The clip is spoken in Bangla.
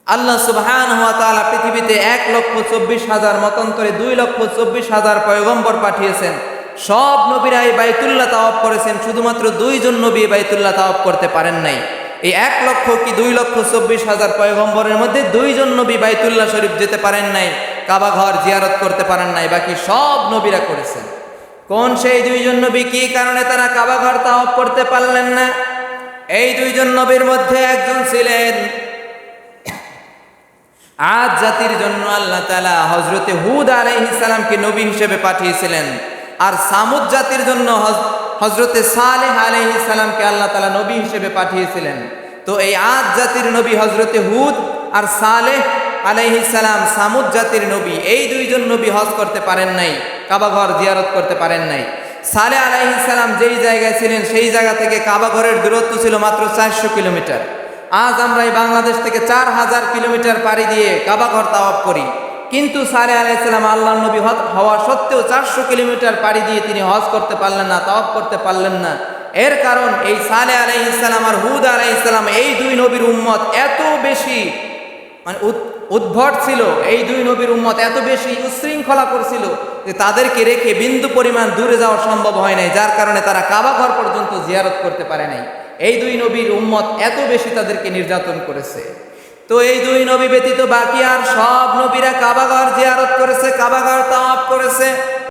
আল্লাহ সুবহানাহু ওয়া তাআলা পৃথিবীতে 1,24,000 মতান্তরে 2,24,000 পয়গম্বর পাঠিয়েছেন। সব নবীরা এই বাইতুল্লাহ তাওয়াফ করেছেন, শুধুমাত্র 2 জন নবী বাইতুল্লাহ তাওয়াফ করতে পারেন নাই। এই 1 লক্ষ কি 2,24,000 পয়গম্বরের মধ্যে 2 জন নবী বাইতুল্লাহ শরীফ যেতে পারেন নাই, কাবা ঘর জিয়ারত করতে পারেন নাই, বাকি সব নবীরা করেছেন। কোন সেই 2 জন নবী, কি কারণে তারা কাবা ঘর তাওয়াফ করতে পারলেন না? এই 2 জন নবীর মধ্যে একজন ছিলেন আদ জাতির জন্য আল্লাহ তাআলা হযরতে হুদ আলাইহিস সালামকে নবী হিসেবে পাঠিয়েছিলেন, আর সামুদ জাতির জন্য হযরতে সালেহ আলাইহিস সালামকে আল্লাহ তাআলা নবী হিসেবে পাঠিয়েছিলেন। তো এই আদ জাতির নবী হযরতে হুদ আর সালেহ আলাইহিস সালাম সামুদ জাতির নবী, এই 2 জন নবী হজ করতে পারেন নাই, কাবা ঘর জিয়ারত করতে পারেন নাই। সালেহ আলাইহিস সালাম যেই জায়গায় ছিলেন সেই জায়গা থেকে কাবা ঘরের দূরত্ব ছিল মাত্র 400 কিলোমিটার। আজ আমরা এই বাংলাদেশ থেকে 4000 কিলোমিটার পাড়ি দিয়ে কাবা ঘর তাওয়াফ করি, কিন্তু সালেহ আলাইহিস সালাম আল্লাহর নবী হওয়া সত্ত্বেও 400 কিলোমিটার পাড়ি দিয়ে তিনি হজ করতে পারলেন না, তাওয়াফ করতে পারলেন না। এর কারণ এই সালেহ আলাইহিস সালাম আর হুদ আলাইহিস সালাম, এই 2 নবীর উম্মত এত বেশি উদ্ভট ছিল, এই 2 নবীর উম্মত এত বেশি উশৃঙ্খলা করছিল যে তাদেরকে রেখে বিন্দু পরিমাণ দূরে যাওয়া সম্ভব হয় নাই, যার কারণে তারা কাবা ঘর পর্যন্ত জিয়ারত করতে পারে নাই। এই 2 নবীর উম্মত এত বেশি তাদেরকে নির্যাতন করেছে। তো এই 2 নবী ব্যতীত বাকি আর সব নবীরা কাবা ঘর জিয়ারত করেছে, কাবা ঘর তাওয়াফ করেছে।